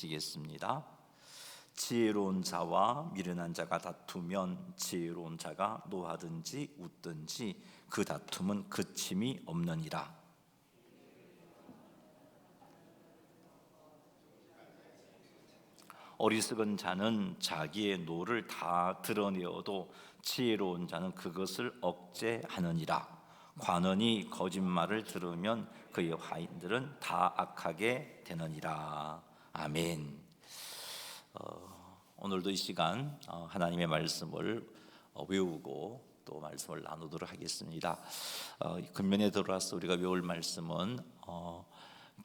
보시겠습니다. 지혜로운 자와 미련한 자가 다투면 지혜로운 자가 노하든지 웃든지 그 다툼은 그침이 없느니라. 어리석은 자는 자기의 노를 다 드러내어도 지혜로운 자는 그것을 억제하느니라. 관원이 거짓말을 들으면 그의 화인들은 다 악하게 되느니라. 아멘. 오늘도 이 시간 하나님의 말씀을 외우고 또 말씀을 나누도록 하겠습니다. 근면에 들어와서 우리가 외울 말씀은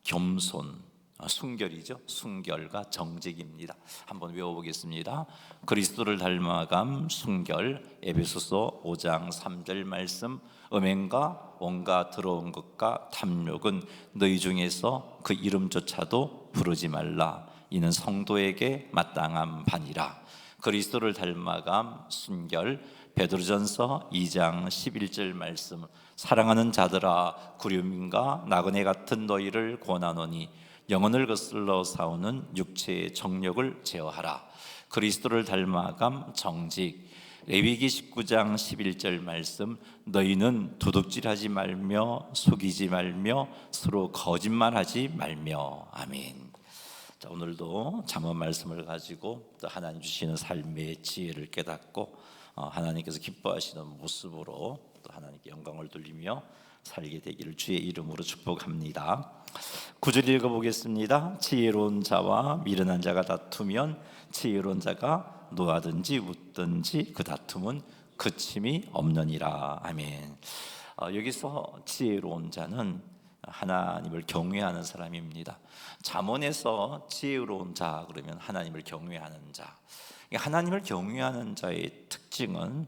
겸손, 순결이죠. 순결과 정직입니다. 한번 외워보겠습니다. 그리스도를 닮아감 순결. 에베소서 5장 3절 말씀. 음행과 온갖 더러운 것과 탐욕은 너희 중에서 그 이름조차도 부르지 말라. 이는 성도에게 마땅한 바니라. 그리스도를 닮아감 순결. 베드로전서 2장 11절 말씀. 사랑하는 자들아, 구름과 나그네 같은 너희를 권하노니 영혼을 거슬러 싸우는 육체의 정욕을 제어하라. 그리스도를 닮아감 정직. 레위기 19장 11절 말씀. 너희는 도둑질하지 말며 속이지 말며 서로 거짓말하지 말며. 아멘. 자, 오늘도 잠언 말씀을 가지고 또 하나님 주시는 삶의 지혜를 깨닫고 하나님께서 기뻐하시는 모습으로 또 하나님께 영광을 돌리며 살게 되기를 주의 이름으로 축복합니다. 9절 읽어보겠습니다. 지혜로운 자와 미련한 자가 다투면 지혜로운 자가 노하든지 웃든지 그 다툼은 그침이 없느니라. 아멘. 여기서 지혜로운 자는 하나님을 경외하는 사람입니다. 잠언에서 지혜로운 자 그러면 하나님을 경외하는 자. 하나님을 경외하는 자의 특징은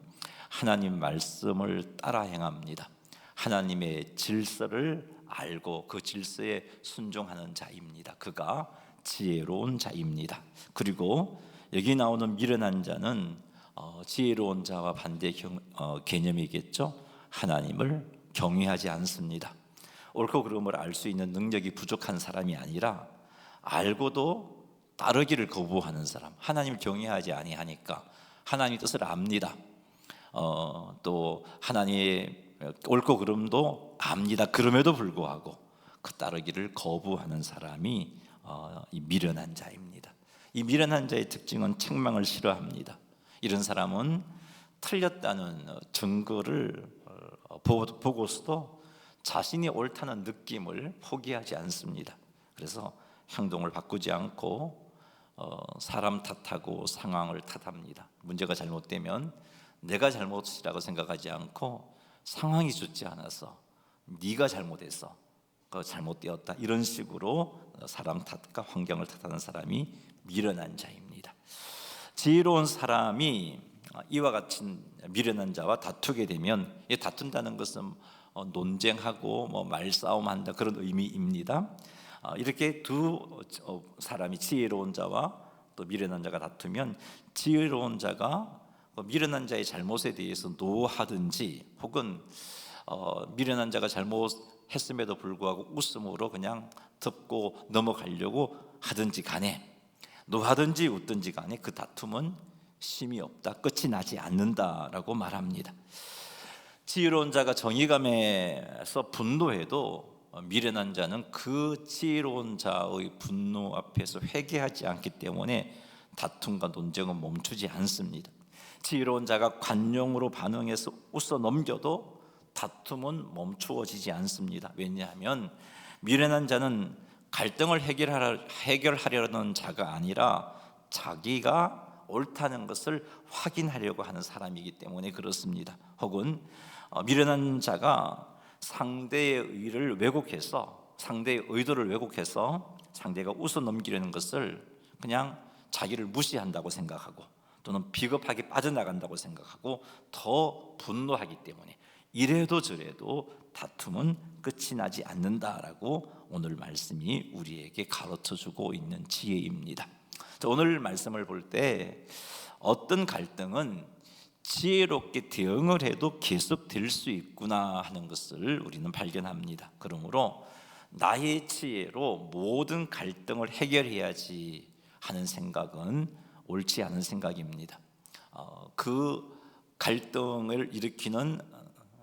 하나님 말씀을 따라 행합니다. 하나님의 질서를 알고 그 질서에 순종하는 자입니다. 그가 지혜로운 자입니다. 그리고 여기 나오는 미련한 자는 지혜로운 자와 반대 개념이겠죠. 하나님을 경외하지 않습니다. 옳고 그름을 알 수 있는 능력이 부족한 사람이 아니라 알고도 따르기를 거부하는 사람. 하나님을 경외하지 아니하니까 하나님의 뜻을 압니다. 또 하나님의 옳고 그름도 압니다. 그럼에도 불구하고 그 따르기를 거부하는 사람이 이 미련한 자입니다. 이 미련한 자의 특징은 책망을 싫어합니다. 이런 사람은 틀렸다는 증거를 보고서도 자신이 옳다는 느낌을 포기하지 않습니다. 그래서 행동을 바꾸지 않고 사람 탓하고 상황을 탓합니다. 문제가 잘못되면 내가 잘못이라고 생각하지 않고 상황이 좋지 않아서 네가 잘못했어, 잘못되었다, 이런 식으로 사람 탓과 환경을 탓하는 사람이 미련한 자입니다. 지혜로운 사람이 이와 같은 미련한 자와 다투게 되면, 다툰다는 것은 논쟁하고 말싸움한다 그런 의미입니다. 이렇게 두 사람이 지혜로운 자와 또 미련한 자가 다투면 지혜로운 자가 미련한 자의 잘못에 대해서 노하든지 혹은 미련한 자가 잘못했음에도 불구하고 웃음으로 그냥 덮고 넘어가려고 하든지 간에, 노하든지 웃든지 간에 그 다툼은 심이 없다, 끝이 나지 않는다라고 말합니다. 지혜로운 자가 정의감에서 분노해도 미련한 자는 그 지혜로운 자의 분노 앞에서 회개하지 않기 때문에 다툼과 논쟁은 멈추지 않습니다. 지혜로운 자가 관용으로 반응해서 웃어 넘겨도 다툼은 멈추어지지 않습니다. 왜냐하면 미련한 자는 갈등을 해결하려는 자가 아니라 자기가 옳다는 것을 확인하려고 하는 사람이기 때문에 그렇습니다. 혹은 미련한 자가 상대의 의를 왜곡해서, 상대의 의도를 왜곡해서 상대가 웃어 넘기려는 것을 그냥 자기를 무시한다고 생각하고 또는 비겁하게 빠져나간다고 생각하고 더 분노하기 때문에 이래도 저래도 다툼은 끝이 나지 않는다라고 오늘 말씀이 우리에게 가르쳐주고 있는 지혜입니다. 오늘 말씀을 볼 때 어떤 갈등은 지혜롭게 대응을 해도 계속될 수 있구나 하는 것을 우리는 발견합니다. 그러므로 나의 지혜로 모든 갈등을 해결해야지, 하는 생각은 옳지 않은 생각입니다. 그 갈등을 일으키는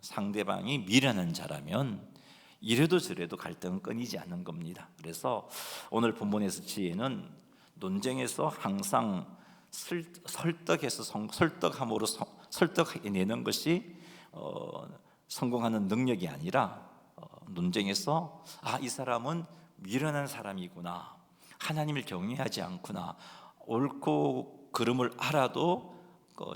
상대방이 미련한 자라면 이래도 저래도 갈등은 끊이지 않는 겁니다. 그래서 오늘 본문에서 지혜는 논쟁에서 항상 설득함으로 설득해내는 것이 성공하는 능력이 아니라 논쟁에서 이 사람은 미련한 사람이구나, 하나님을 경외하지 않구나, 옳고 그름을 알아도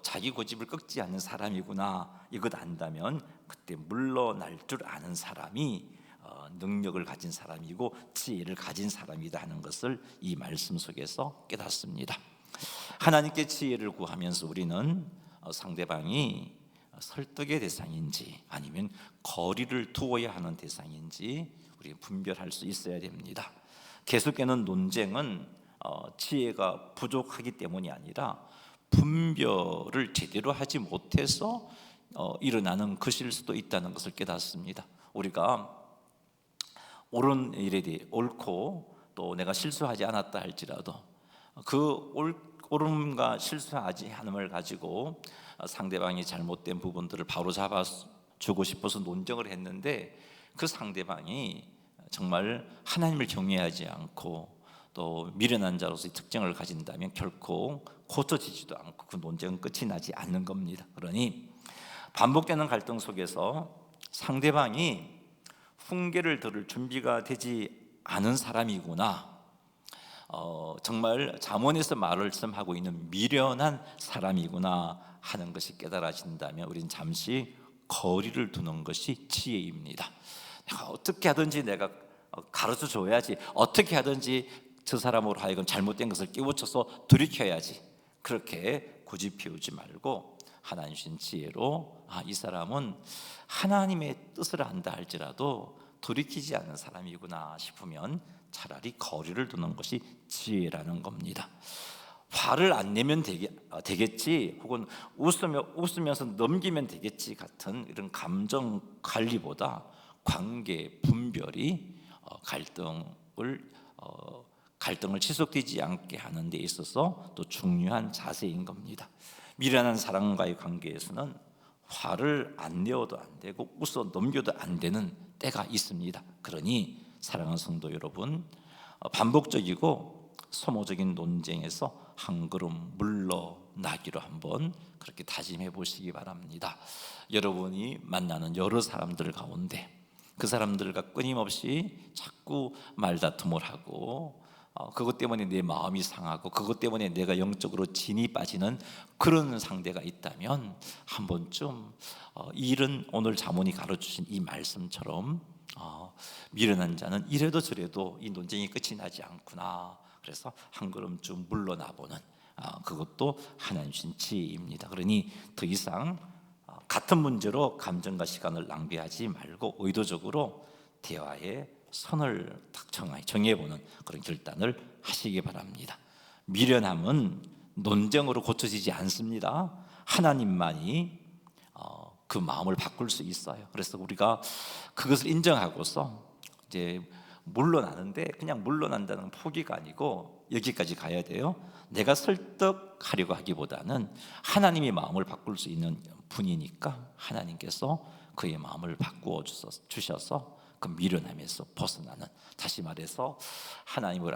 자기 고집을 꺾지 않는 사람이구나, 이것 안다면 그때 물러날 줄 아는 사람이 능력을 가진 사람이고 지혜를 가진 사람이다 하는 것을 이 말씀 속에서 깨닫습니다. 하나님께 지혜를 구하면서 우리는 상대방이 설득의 대상인지 아니면 거리를 두어야 하는 대상인지 우리가 분별할 수 있어야 됩니다. 계속되는 논쟁은 지혜가 부족하기 때문이 아니라 분별을 제대로 하지 못해서 일어나는 것일 수도 있다는 것을 깨닫습니다. 우리가 옳은 일에 대해 옳고 또 내가 실수하지 않았다 할지라도 그 옳음과 실수하지 않음을 가지고 상대방이 잘못된 부분들을 바로 잡아주고 싶어서 논쟁을 했는데 그 상대방이 정말 하나님을 경외하지 않고 또 미련한 자로서의 특징을 가진다면 결코 고쳐지지도 않고 그 논쟁은 끝이 나지 않는 겁니다. 그러니 반복되는 갈등 속에서 상대방이 훈계를 들을 준비가 되지 않은 사람이구나, 정말 잠언에서 말씀하고 있는 미련한 사람이구나 하는 것이 깨달아진다면 우리는 잠시 거리를 두는 것이 지혜입니다. 내가 어떻게 하든지 내가 가르쳐 줘야지, 어떻게 하든지 저 사람으로 하여금 잘못된 것을 깨우쳐서 돌이켜야지, 그렇게 고집 피우지 말고 하나님 주신 지혜로 이 사람은 하나님의 뜻을 안다 할지라도 돌이키지 않는 사람이구나 싶으면 차라리 거리를 두는 것이 지혜라는 겁니다. 화를 안 내면 되겠지, 혹은 웃으면서 넘기면 되겠지 같은 이런 감정 관리보다 관계 분별이 갈등을 지속되지 않게 하는 데 있어서 또 중요한 자세인 겁니다. 미련한 사람과의 관계에서는 화를 안 내어도 안 되고 웃어 넘겨도 안 되는 때가 있습니다. 그러니 사랑하는 성도 여러분, 반복적이고 소모적인 논쟁에서 한 걸음 물러나기로 한번 그렇게 다짐해 보시기 바랍니다. 여러분이 만나는 여러 사람들 가운데 그 사람들과 끊임없이 자꾸 말다툼을 하고 그것 때문에 내 마음이 상하고 그것 때문에 내가 영적으로 진이 빠지는 그런 상대가 있다면 한 번쯤 이 일은 오늘 잠언이 가르쳐주신 이 말씀처럼 미련한 자는 이래도 저래도 이 논쟁이 끝이 나지 않구나, 그래서 한 걸음쯤 물러나보는 그것도 하나님 주신 지혜입니다. 그러니 더 이상 같은 문제로 감정과 시간을 낭비하지 말고 의도적으로 대화의 선을 딱 정해보는 그런 결단을 하시기 바랍니다. 미련함은 논쟁으로 고쳐지지 않습니다. 하나님만이 그 마음을 바꿀 수 있어요. 그래서 우리가 그것을 인정하고서 이제 물러나는데 그냥 물러난다는 포기가 아니고 여기까지 가야 돼요. 내가 설득하려고 하기보다는 하나님이 마음을 바꿀 수 있는 분이니까 하나님께서 그의 마음을 바꾸어 주셔서 그 미련함에서 벗어나는, 다시 말해서 하나님을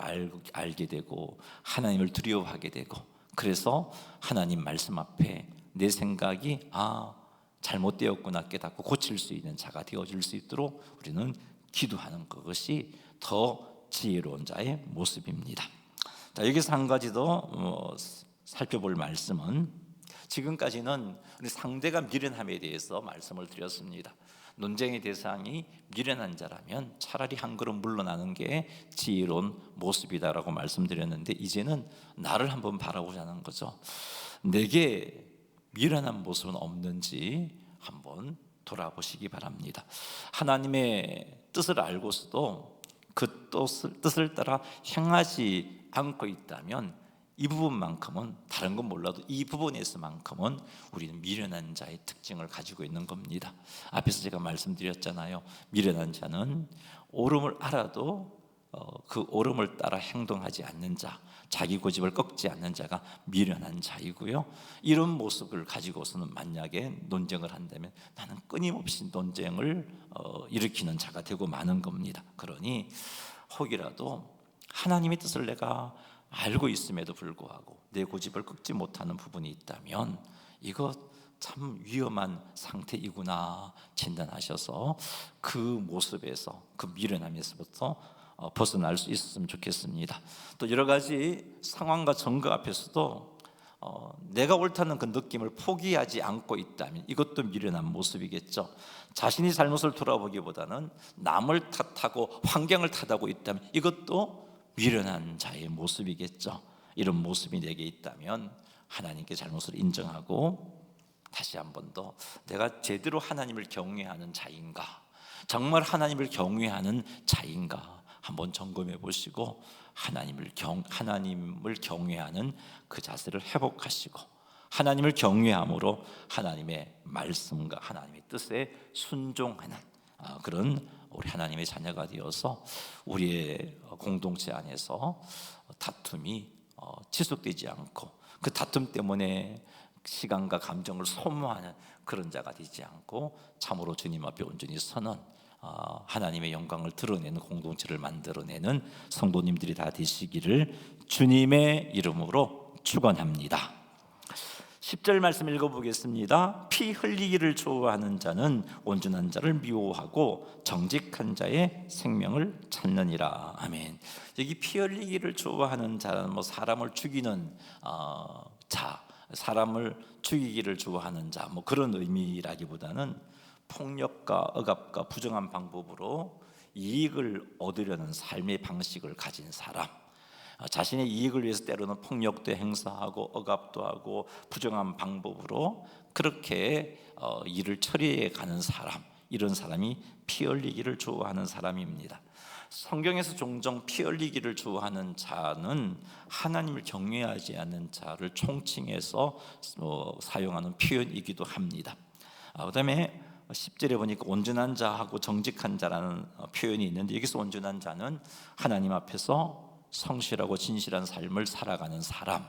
알게 되고 하나님을 두려워하게 되고, 그래서 하나님 말씀 앞에 내 생각이 잘못되었구나 깨닫고 고칠 수 있는 자가 되어질 수 있도록 우리는 기도하는 그것이 더 지혜로운 자의 모습입니다. 자, 여기서 한 가지 더 살펴볼 말씀은, 지금까지는 우리 상대가 미련함에 대해서 말씀을 드렸습니다. 논쟁의 대상이 미련한 자라면 차라리 한 걸음 물러나는 게 지혜로운 모습이다라고 말씀드렸는데, 이제는 나를 한번 바라보자는 거죠. 내게 미련한 모습은 없는지 한번 돌아보시기 바랍니다. 하나님의 뜻을 알고서도 그 뜻을 따라 행하지 않고 있다면 이 부분만큼은, 다른 건 몰라도 이 부분에서만큼은 우리는 미련한 자의 특징을 가지고 있는 겁니다. 앞에서 제가 말씀드렸잖아요. 미련한 자는 옳음을 알아도 그 옳음을 따라 행동하지 않는 자, 자기 고집을 꺾지 않는 자가 미련한 자이고요. 이런 모습을 가지고서는 만약에 논쟁을 한다면 나는 끊임없이 논쟁을 일으키는 자가 되고 마는 겁니다. 그러니 혹이라도 하나님의 뜻을 내가 알고 있음에도 불구하고 내 고집을 꺾지 못하는 부분이 있다면 이거 참 위험한 상태이구나 진단하셔서 그 모습에서, 그 미련함에서부터 벗어날 수 있었으면 좋겠습니다. 또 여러 가지 상황과 증거 앞에서도 내가 옳다는 그 느낌을 포기하지 않고 있다면 이것도 미련한 모습이겠죠. 자신이 잘못을 돌아보기보다는 남을 탓하고 환경을 탓하고 있다면 이것도 미련한 자의 모습이겠죠. 이런 모습이 내게 있다면 하나님께 잘못을 인정하고 다시 한 번 더 내가 제대로 하나님을 경외하는 자인가, 정말 하나님을 경외하는 자인가 한번 점검해 보시고 하나님을 경외하는 그 자세를 회복하시고 하나님을 경외함으로 하나님의 말씀과 하나님의 뜻에 순종하는 그런 우리 하나님의 자녀가 되어서 우리의 공동체 안에서 다툼이 지속되지 않고 그 다툼 때문에 시간과 감정을 소모하는 그런 자가 되지 않고 참으로 주님 앞에 온전히 서는 하나님의 영광을 드러내는 공동체를 만들어내는 성도님들이 다 되시기를 주님의 이름으로 축원합니다. 10절 말씀 읽어보겠습니다. 피 흘리기를 좋아하는 자는 온전한 자를 미워하고 정직한 자의 생명을 찾느니라. 아멘. 여기 피 흘리기를 좋아하는 자는 사람을 죽이는 자, 사람을 죽이기를 좋아하는 자, 그런 의미라기보다는 폭력과 억압과 부정한 방법으로 이익을 얻으려는 삶의 방식을 가진 사람, 자신의 이익을 위해서 때로는 폭력도 행사하고 억압도 하고 부정한 방법으로 그렇게 일을 처리해 가는 사람, 이런 사람이 피 흘리기를 좋아하는 사람입니다. 성경에서 종종 피 흘리기를 좋아하는 자는 하나님을 경외하지 않는 자를 총칭해서 사용하는 표현이기도 합니다. 그다음에 10절에 보니까 온전한 자하고 정직한 자라는 표현이 있는데 여기서 온전한 자는 하나님 앞에서 성실하고 진실한 삶을 살아가는 사람,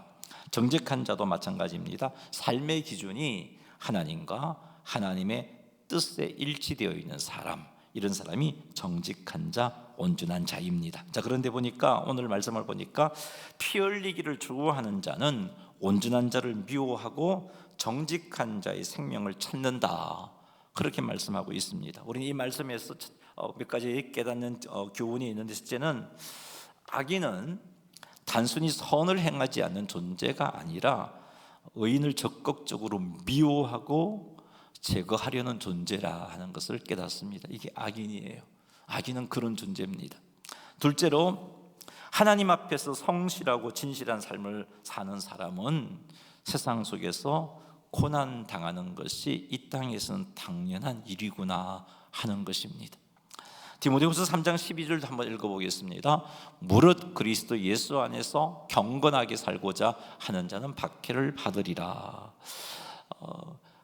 정직한 자도 마찬가지입니다. 삶의 기준이 하나님과 하나님의 뜻에 일치되어 있는 사람, 이런 사람이 정직한 자, 온전한 자입니다. 자, 그런데 보니까 오늘 말씀을 보니까 피 흘리기를 좋아하는 자는 온전한 자를 미워하고 정직한 자의 생명을 찾는다, 그렇게 말씀하고 있습니다. 우리는 이 말씀에서 몇 가지 깨닫는 교훈이 있는데, 첫째는 악인은 단순히 선을 행하지 않는 존재가 아니라 의인을 적극적으로 미워하고 제거하려는 존재라 하는 것을 깨닫습니다. 이게 악인이에요. 악인은 그런 존재입니다. 둘째로 하나님 앞에서 성실하고 진실한 삶을 사는 사람은 세상 속에서 고난 당하는 것이 이 땅에서는 당연한 일이구나 하는 것입니다. 디모데후서 3장 12절 한번 읽어보겠습니다. 무릇 그리스도 예수 안에서 경건하게 살고자 하는 자는 박해를 받으리라.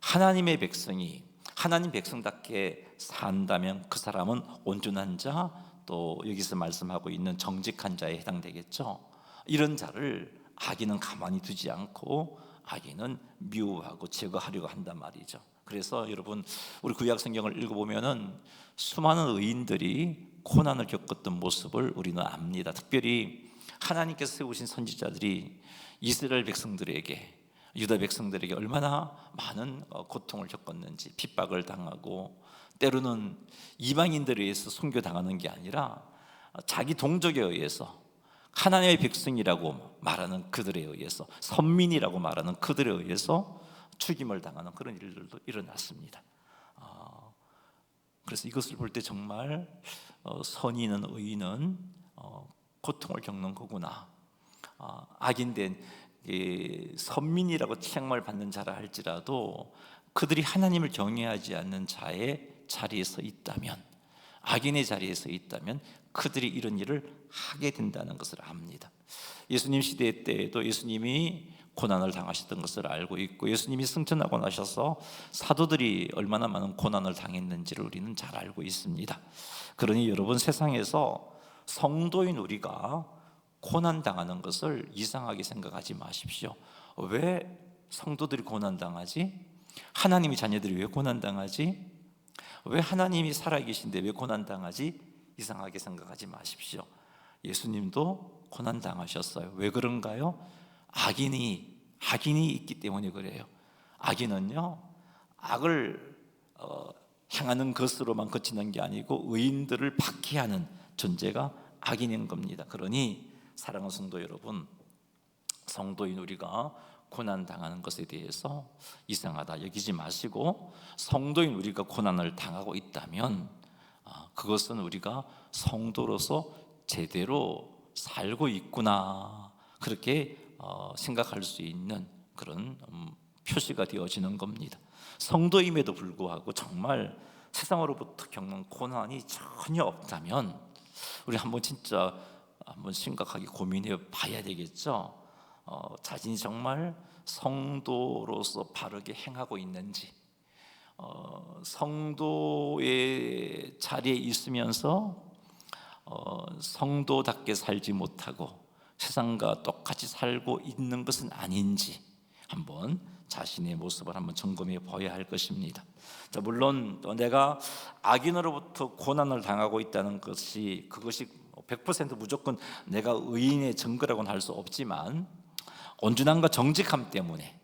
하나님의 백성이 하나님 백성답게 산다면 그 사람은 온전한 자, 또 여기서 말씀하고 있는 정직한 자에 해당되겠죠. 이런 자를 악인은 가만히 두지 않고 악인은 미워하고 제거하려고 한단 말이죠. 그래서 여러분, 우리 구약 성경을 읽어보면은 수많은 의인들이 고난을 겪었던 모습을 우리는 압니다. 특별히 하나님께서 세우신 선지자들이 이스라엘 백성들에게, 유다 백성들에게 얼마나 많은 고통을 겪었는지, 핍박을 당하고 때로는 이방인들에 의해서 순교당하는 게 아니라 자기 동족에 의해서, 하나님의 백성이라고 말하는 그들에 의해서, 선민이라고 말하는 그들에 의해서 죽임을 당하는 그런 일들도 일어났습니다. 그래서 이것을 볼 때 정말 선인은, 의인은 고통을 겪는 거구나. 악인된 선민이라고 칭함을 받는 자라 할지라도 그들이 하나님을 경외하지 않는 자의 자리에 서 있다면, 악인의 자리에 서 있다면 그들이 이런 일을 하게 된다는 것을 압니다. 예수님 시대 때에도 예수님이 고난을 당하셨던 것을 알고 있고, 예수님이 승천하고 나셔서 사도들이 얼마나 많은 고난을 당했는지를 우리는 잘 알고 있습니다. 그러니 여러분, 세상에서 성도인 우리가 고난당하는 것을 이상하게 생각하지 마십시오. 왜 성도들이 고난당하지? 하나님의 자녀들이 왜 고난당하지? 왜 하나님이 살아계신데 왜 고난당하지? 이상하게 생각하지 마십시오. 예수님도 고난당하셨어요. 왜 그런가요? 악인이 있기 때문에 그래요. 악인은요, 악을 행하는 것으로만 그치는 게 아니고 의인들을 박해하는 존재가 악인인 겁니다. 그러니 사랑하는 성도 여러분, 성도인 우리가 고난당하는 것에 대해서 이상하다 여기지 마시고, 성도인 우리가 고난을 당하고 있다면 그것은 우리가 성도로서 제대로 살고 있구나, 그렇게 생각할 수 있는 그런 표시가 되어지는 겁니다. 성도임에도 불구하고 정말 세상으로부터 겪는 고난이 전혀 없다면 우리 진짜 한번 심각하게 고민해 봐야 되겠죠. 자신이 정말 성도로서 바르게 행하고 있는지, 성도의 자리에 있으면서 성도답게 살지 못하고 세상과 똑같이 살고 있는 것은 아닌지 한번 자신의 모습을 한번 점검해 봐야 할 것입니다. 자, 물론 또 내가 악인으로부터 고난을 당하고 있다는 것이, 그것이 100% 무조건 내가 의인의 증거라고는 할 수 없지만, 온전함과 정직함 때문에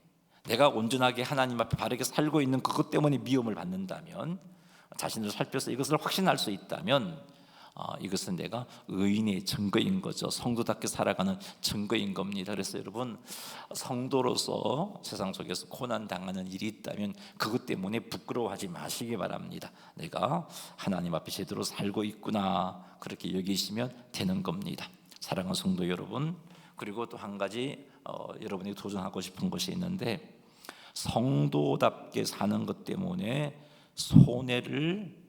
내가 온전하게 하나님 앞에 바르게 살고 있는 그것 때문에 미움을 받는다면, 자신을 살펴서 이것을 확신할 수 있다면 이것은 내가 의인의 증거인 거죠. 성도답게 살아가는 증거인 겁니다. 그래서 여러분, 성도로서 세상 속에서 고난당하는 일이 있다면 그것 때문에 부끄러워하지 마시기 바랍니다. 내가 하나님 앞에 제대로 살고 있구나, 그렇게 여기시면 되는 겁니다. 사랑하는 성도 여러분, 그리고 또 한 가지 여러분이 도전하고 싶은 것이 있는데, 성도답게 사는 것 때문에 손해를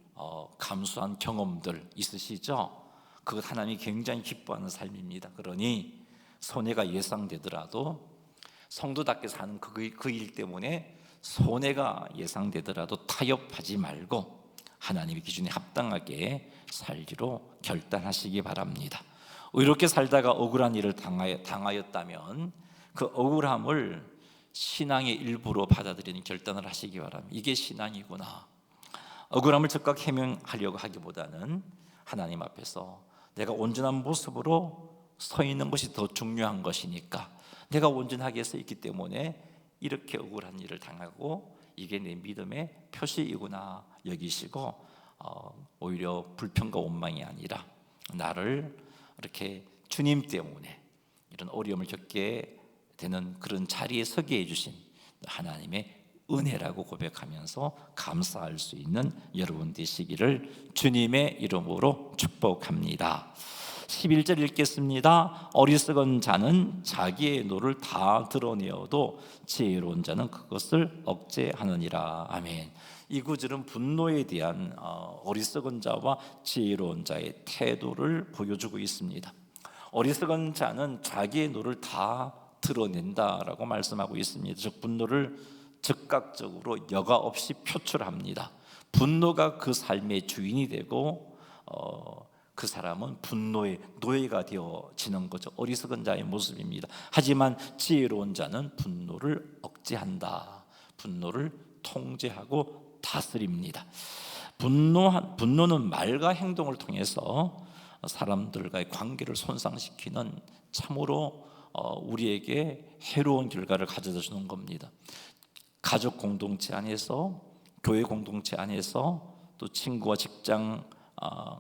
감수한 경험들 있으시죠? 그것 하나님이 굉장히 기뻐하는 삶입니다. 그러니 손해가 예상되더라도, 성도답게 사는 그 일 때문에 손해가 예상되더라도 타협하지 말고 하나님의 기준에 합당하게 살기로 결단하시기 바랍니다. 이렇게 살다가 억울한 일을 당하였다면 그 억울함을 신앙의 일부로 받아들이는 결단을 하시기 바랍니다. 이게 신앙이구나. 억울함을 즉각 해명하려고 하기보다는 하나님 앞에서 내가 온전한 모습으로 서 있는 것이 더 중요한 것이니까, 내가 온전하게 서 있기 때문에 이렇게 억울한 일을 당하고 이게 내 믿음의 표시이구나 여기시고, 오히려 불평과 원망이 아니라 나를 이렇게 주님 때문에 이런 어려움을 겪게 되는 그런 자리에 서게 해주신 하나님의 은혜라고 고백하면서 감사할 수 있는 여러분 되시기를 주님의 이름으로 축복합니다. 11절 읽겠습니다. 어리석은 자는 자기의 노를 다 드러내어도 지혜로운 자는 그것을 억제하느니라. 아멘. 이 구절은 분노에 대한 어리석은 자와 지혜로운 자의 태도를 보여주고 있습니다. 어리석은 자는 자기의 노를 다 드러낸다라고 말씀하고 있습니다. 즉 분노를 즉각적으로 여과 없이 표출합니다. 분노가 그 삶의 주인이 되고 그 사람은 분노의 노예가 되어지는 거죠. 어리석은 자의 모습입니다. 하지만 지혜로운 자는 분노를 억제한다. 분노를 통제하고 다스립니다. 분노는 말과 행동을 통해서 사람들과의 관계를 손상시키는 참으로 우리에게 해로운 결과를 가져다 주는 겁니다. 가족 공동체 안에서, 교회 공동체 안에서, 또 친구와 직장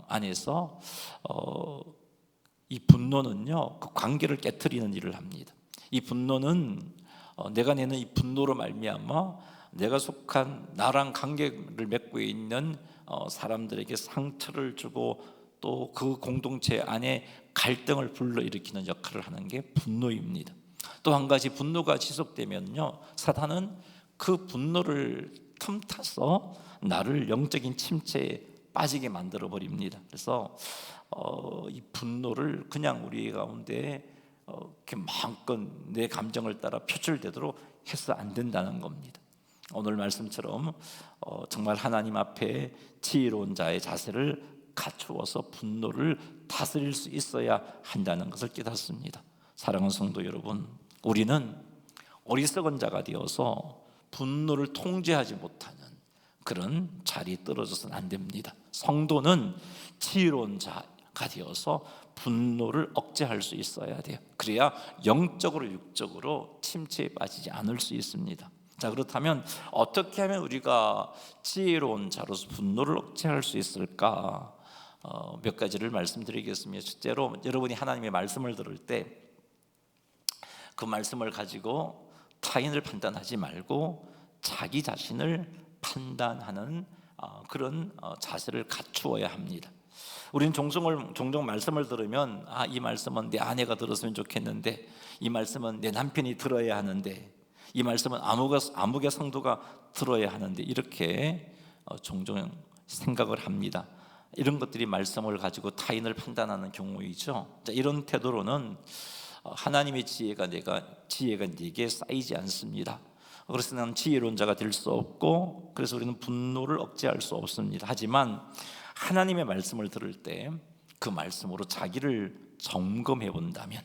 안에서 이 분노는요, 그 관계를 깨트리는 일을 합니다. 이 분노는 내가 내는 이 분노로 말미암아 내가 속한 나랑 관계를 맺고 있는 사람들에게 상처를 주고 또 그 공동체 안에 갈등을 불러일으키는 역할을 하는 게 분노입니다. 또 한 가지, 분노가 지속되면요, 사탄은 그 분노를 틈타서 나를 영적인 침체에 빠지게 만들어 버립니다. 그래서 이 분노를 그냥 우리 가운데 이렇게 마음껏 내 감정을 따라 표출되도록 해서 안 된다는 겁니다. 오늘 말씀처럼 정말 하나님 앞에 지혜로운 자의 자세를 갖추어서 분노를 다스릴 수 있어야 한다는 것을 깨닫습니다. 사랑하는 성도 여러분, 우리는 어리석은 자가 되어서 분노를 통제하지 못하는 그런 자리에 떨어져서는 안 됩니다. 성도는 지혜로운 자가 되어서 분노를 억제할 수 있어야 돼요. 그래야 영적으로 육적으로 침체에 빠지지 않을 수 있습니다. 자, 그렇다면 어떻게 하면 우리가 지혜로운 자로서 분노를 억제할 수 있을까? 몇 가지를 말씀드리겠습니다. 첫째로, 여러분이 하나님의 말씀을 들을 때 그 말씀을 가지고 타인을 판단하지 말고 자기 자신을 판단하는 그런 자세를 갖추어야 합니다. 우리는 종종 말씀을 들으면 이 말씀은 내 아내가 들었으면 좋겠는데, 이 말씀은 내 남편이 들어야 하는데, 이 말씀은 아무개 성도가 들어야 하는데, 이렇게 종종 생각을 합니다. 이런 것들이 말씀을 가지고 타인을 판단하는 경우이죠. 자, 이런 태도로는 하나님의 지혜가 네게 쌓이지 않습니다. 그래서 나는 지혜로운 자가 될 수 없고, 그래서 우리는 분노를 억제할 수 없습니다. 하지만 하나님의 말씀을 들을 때 그 말씀으로 자기를 점검해 본다면,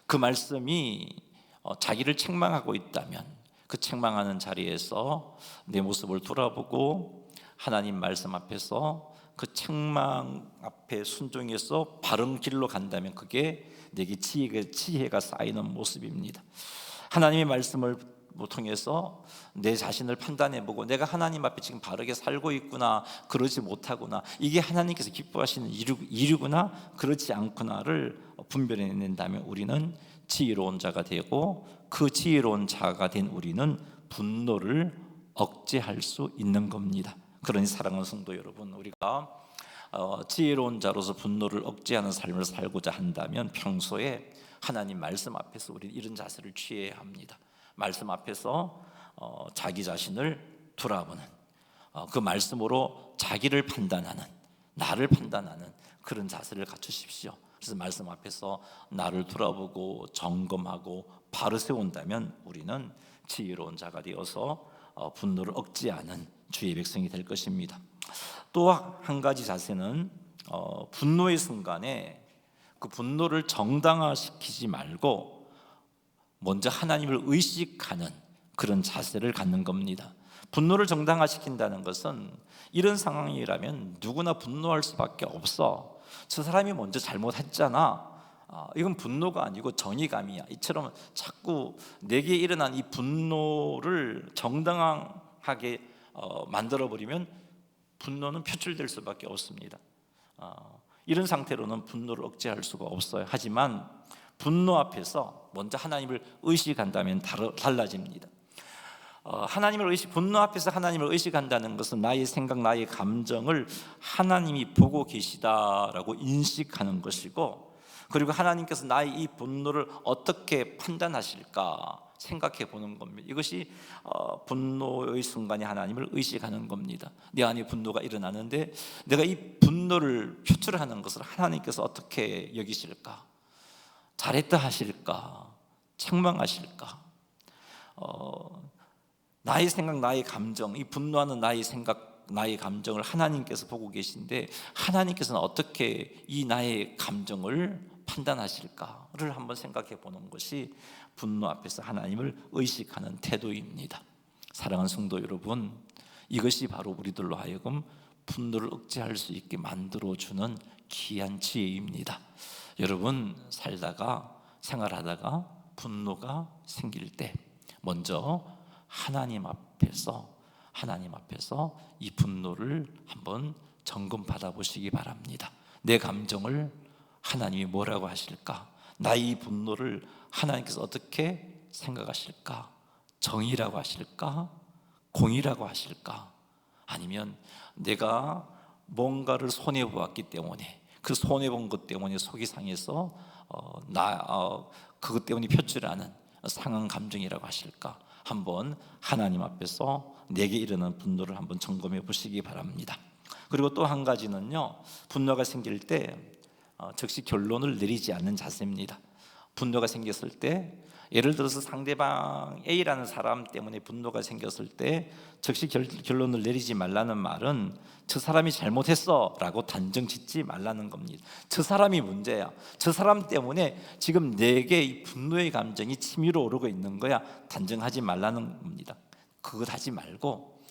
그 말씀이 자기를 책망하고 있다면, 그 책망하는 자리에서 내 모습을 돌아보고 하나님 말씀 앞에서 그 책망 앞에 순종해서 바른 길로 간다면 그게 내게 지혜가 쌓이는 모습입니다. 하나님의 말씀을 통해서 내 자신을 판단해보고 내가 하나님 앞에 지금 바르게 살고 있구나, 그러지 못하구나, 이게 하나님께서 기뻐하시는 일이구나, 그렇지 않구나를 분별해낸다면 우리는 지혜로운 자가 되고, 그 지혜로운 자가 된 우리는 분노를 억제할 수 있는 겁니다. 그러니 사랑하는 성도 여러분, 우리가 지혜로운 자로서 분노를 억제하는 삶을 살고자 한다면 평소에 하나님 말씀 앞에서 우리는 이런 자세를 취해야 합니다. 말씀 앞에서 자기 자신을 돌아보는, 그 말씀으로 자기를 판단하는, 나를 판단하는 그런 자세를 갖추십시오. 그래서 말씀 앞에서 나를 돌아보고 점검하고 바로 세운다면 우리는 지혜로운 자가 되어서 분노를 억제하는 주의 백성이 될 것입니다. 또 한 가지 자세는 분노의 순간에 그 분노를 정당화시키지 말고 먼저 하나님을 의식하는 그런 자세를 갖는 겁니다. 분노를 정당화시킨다는 것은 이런 상황이라면 누구나 분노할 수밖에 없어. 저 사람이 먼저 잘못했잖아. 이건 분노가 아니고 정의감이야. 이처럼 자꾸 내게 일어난 이 분노를 정당하게 만들어버리면 분노는 표출될 수밖에 없습니다. 이런 상태로는 분노를 억제할 수가 없어요. 하지만 분노 앞에서 먼저 하나님을 의식한다면 달라집니다. 분노 앞에서 하나님을 의식한다는 것은 나의 생각, 나의 감정을 하나님이 보고 계시다라고 인식하는 것이고, 그리고 하나님께서 나의 이 분노를 어떻게 판단하실까 생각해 보는 겁니다. 이것이 분노의 순간에 하나님을 의식하는 겁니다. 내 안에 분노가 일어나는데 내가 이 분노를 표출하는 것을 하나님께서 어떻게 여기실까? 잘했다 하실까? 책망하실까? 나의 생각, 나의 감정, 이 분노하는 나의 생각, 나의 감정을 하나님께서 보고 계신데 하나님께서는 어떻게 이 나의 감정을 판단하실까를 한번 생각해 보는 것이 분노 앞에서 하나님을 의식하는 태도입니다. 사랑하는 성도 여러분, 이것이 바로 우리들로 하여금 분노를 억제할 수 있게 만들어주는 귀한 지혜입니다. 여러분, 살다가 생활하다가 분노가 생길 때 먼저 하나님 앞에서 이 분노를 한번 점검 받아보시기 바랍니다. 내 감정을 하나님이 뭐라고 하실까? 나의 이 분노를 하나님께서 어떻게 생각하실까? 정의라고 하실까? 공의라고 하실까? 아니면 내가 뭔가를 손해보았기 때문에, 그 손해본 것 때문에 속이 상해서 그것 때문에 표출하는 상한 감정이라고 하실까? 한번 하나님 앞에서 내게 일어나는 분노를 한번 점검해 보시기 바랍니다. 그리고 또 한 가지는요, 분노가 생길 때 즉시 결론을 내리지 않는 자세입니다. 분노가 생겼을 때 예를 들어서 상대방 A라는 사람 때문에 분노가 생겼을 때 즉시 결론을 내리지 말라는 말은 저 사람이 잘못했어 라고 단정 짓지 말라는 겁니다. 저 사람이 문제야. 저 사람 때문에 지금 내게 이 분노의 감정이 치밀어 오르고 있는 거야. 단정하지 말라는 겁니다. 그것 하지 말고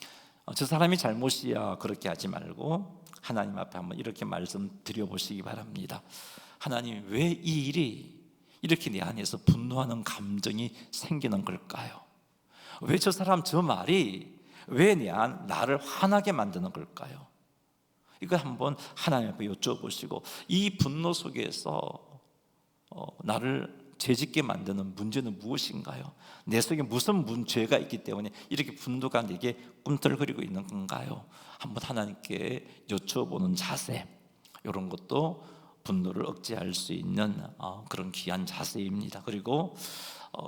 저 사람이 잘못이야 그렇게 하지 말고 하나님 앞에 한번 이렇게 말씀드려 보시기 바랍니다. 하나님, 왜 이 일이 이렇게 내 안에서 분노하는 감정이 생기는 걸까요? 왜 저 사람 저 말이 왜 나를 화나게 만드는 걸까요? 이거 한번 하나님 앞에 여쭤보시고, 이 분노 속에서 나를 죄짓게 만드는 문제는 무엇인가요? 내 속에 무슨 죄가 있기 때문에 이렇게 분노가 내게 꿈틀거리고 있는 건가요? 한번 하나님께 여쭤보는 자세, 이런 것도 분노를 억제할 수 있는 그런 귀한 자세입니다. 그리고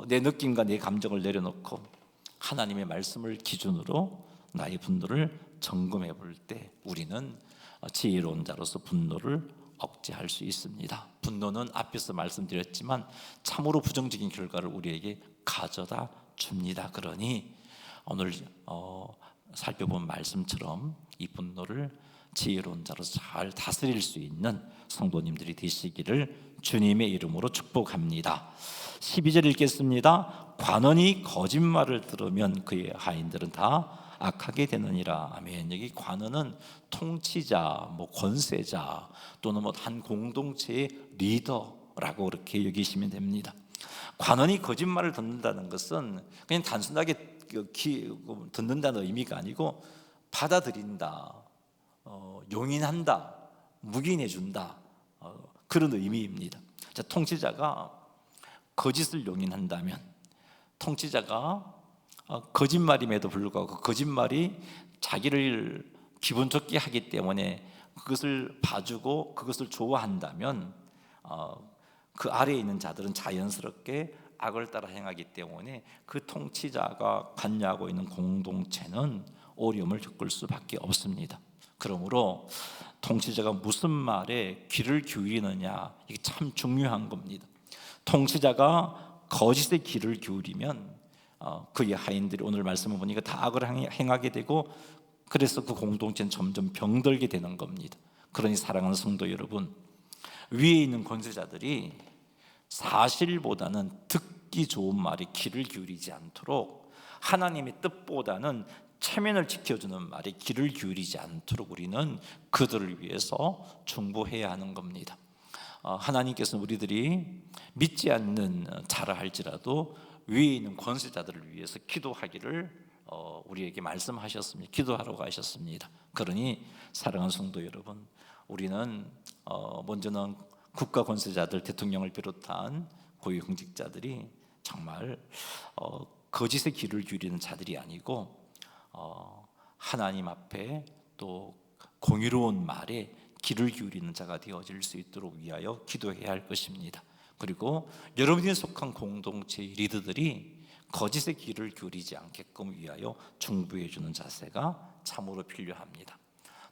내 느낌과 내 감정을 내려놓고 하나님의 말씀을 기준으로 나의 분노를 점검해 볼 때 우리는 지혜로운 자로서 분노를 억제할 수 있습니다. 분노는 앞에서 말씀드렸지만 참으로 부정적인 결과를 우리에게 가져다 줍니다. 그러니 오늘 살펴본 말씀처럼 이 분노를 지혜로운 자로서 잘 다스릴 수 있는 성도님들이 되시기를 주님의 이름으로 축복합니다. 12절 읽겠습니다. 관원이 거짓말을 들으면 그의 하인들은 다 악하게 되느니라. 아멘. 여기 관원은 통치자, 권세자 또는 한 공동체의 리더라고 그렇게 여기시면 됩니다. 관원이 거짓말을 듣는다는 것은 그냥 단순하게 듣는다는 의미가 아니고 받아들인다, 용인한다, 묵인해준다, 그런 의미입니다. 자, 통치자가 거짓을 용인한다면, 통치자가 거짓말임에도 불구하고 그 거짓말이 자기를 기분 좋게 하기 때문에 그것을 봐주고 그것을 좋아한다면 그 아래에 있는 자들은 자연스럽게 악을 따라 행하기 때문에 그 통치자가 관여하고 있는 공동체는 어려움을 겪을 수밖에 없습니다. 그러므로 통치자가 무슨 말에 귀를 기울이느냐, 이게 참 중요한 겁니다. 통치자가 거짓에 귀를 기울이면 그의 하인들이 오늘 말씀을 보니까 다 악을 행하게 되고, 그래서 그 공동체는 점점 병들게 되는 겁니다. 그러니 사랑하는 성도 여러분, 위에 있는 권세자들이 사실보다는 듣기 좋은 말에 귀를 기울이지 않도록, 하나님의 뜻보다는 체면을 지켜주는 말에 귀를 기울이지 않도록 우리는 그들을 위해서 중보해야 하는 겁니다. 하나님께서는 우리들이 믿지 않는 자라 할지라도 위에 있는 권세자들을 위해서 기도하기를 우리에게 말씀하셨습니다. 기도하라고 하셨습니다. 그러니 사랑하는 성도 여러분, 우리는 먼저는 국가 권세자들, 대통령을 비롯한 고위공직자들이 정말 거짓에 귀를 기울이는 자들이 아니고 하나님 앞에 또 공의로운 말에 귀를 기울이는 자가 되어질 수 있도록 위하여 기도해야 할 것입니다. 그리고 여러분이 속한 공동체의 리더들이 거짓에 귀를 기울이지 않게끔 위하여 중보해 주는 자세가 참으로 필요합니다.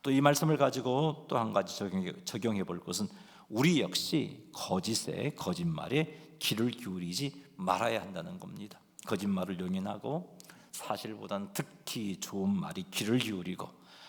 또 이 말씀을 가지고 또 한 가지 적용해 볼 것은, 우리 역시 거짓말에 귀를 기울이지 말아야 한다는 겁니다. 거짓말을 용인하고 사실보다는 듣기 좋은 말이 귀를 기울이고,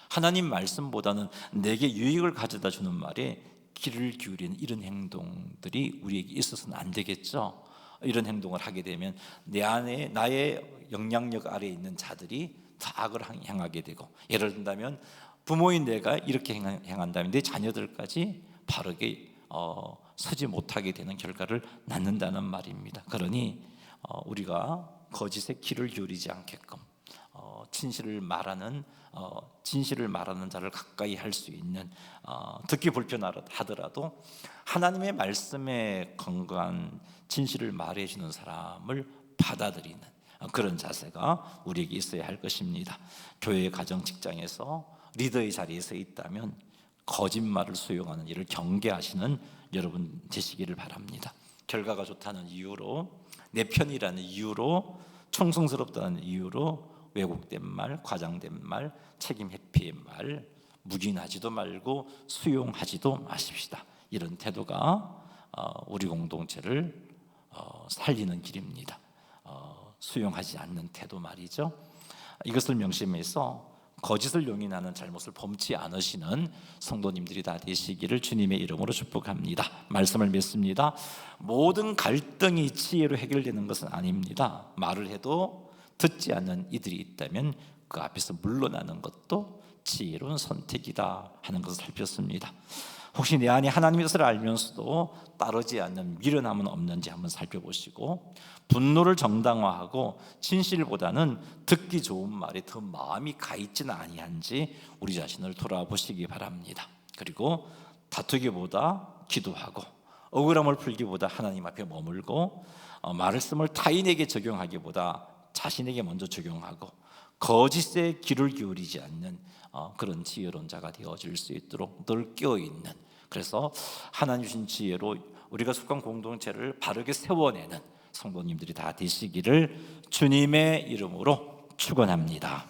하나님 말씀보다는 내게 유익을 가져다 주는 말에 귀를 기울이는 이런 행동들이 우리에게 있어서는 안 되겠죠. 이런 행동을 하게 되면 내 안에, 나의 영향력 아래에 있는 자들이 다 악을 행하게 되고, 예를 든다면 부모인 내가 이렇게 행한다면 내 자녀들까지 바르게 서지 못하게 되는 결과를 낳는다는 말입니다. 그러니 우리가 거짓에 귀를 기울이지 않게끔 진실을 말하는 자를 가까이 할 수 있는, 듣기 불편하더라도 하나님의 말씀에 건강한 진실을 말해주는 사람을 받아들이는 그런 자세가 우리에게 있어야 할 것입니다. 교회, 가정, 직장에서 리더의 자리에 서 있다면 거짓말을 수용하는 일을 경계하시는 여러분 되시기를 바랍니다. 결과가 좋다는 이유로, 내 편이라는 이유로, 충성스럽다는 이유로 왜곡된 말, 과장된 말, 책임 회피의 말 묵인하지도 말고 수용하지도 마십시다. 이런 태도가 우리 공동체를 살리는 길입니다. 수용하지 않는 태도 말이죠. 이것을 명심해서 거짓을 용인하는 잘못을 범치 않으시는 성도님들이 다 되시기를 주님의 이름으로 축복합니다. 말씀을 맺습니다. 모든 갈등이 지혜로 해결되는 것은 아닙니다. 말을 해도 듣지 않는 이들이 있다면 그 앞에서 물러나는 것도 지혜로운 선택이다 하는 것을 살폈습니다. 혹시 내 안에 하나님의 뜻을 알면서도 따르지 않는 미련함은 없는지 한번 살펴보시고, 분노를 정당화하고 진실보다는 듣기 좋은 말에 더 마음이 가 있지는 아니한지 우리 자신을 돌아보시기 바랍니다. 그리고 다투기보다 기도하고, 억울함을 풀기보다 하나님 앞에 머물고, 말씀을 타인에게 적용하기보다 자신에게 먼저 적용하고, 거짓에 귀를 기울이지 않는 그런 지혜로운 자가 되어질 수 있도록 늘 깨어있는, 그래서 하나님 주신 지혜로 우리가 속한 공동체를 바르게 세워내는 성도님들이 다 되시기를 주님의 이름으로 축원합니다.